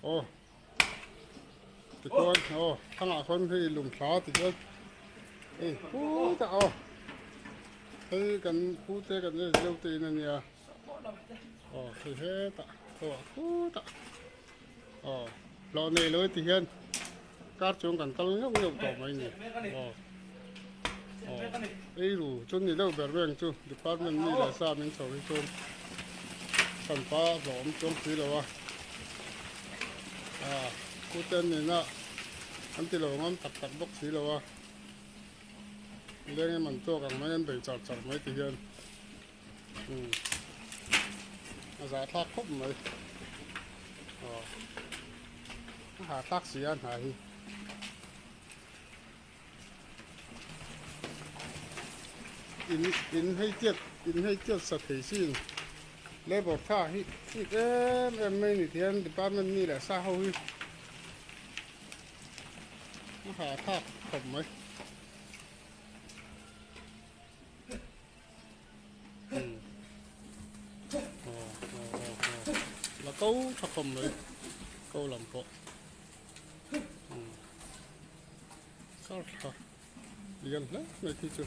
Ồ, thì con, thằng nào con thì lùng xó thì con, phú tạo, thấy cần phú thế cần gì lâu tì này nhỉ, thì hết tạ, phú tạo, lò này lối thì hiền, cát xuống cần tao nhóc nhiều tổ mày nhỉ, ấy đủ chôn gì đâu bèo bèo chú, department này là sao mình sầu đi chôn, cần phá lõm chôn xí đâu phú tên này nè, anh thì lâu ngắm tắc tắc bốc xí đâu lên mình cho càng mấy em bị chặt chặt mấy thì hiền, giá thác khúc mấy, hạ thác xí ăn hả hi, in hay tiết sạch thì xin, lấy bột pha hi, em mấy thì hiền department này là sao hi, hạ thác khúc mấy, là câu thác khúc mấy, câu làm bộ, sao hả, điên lắm mấy thì chưa.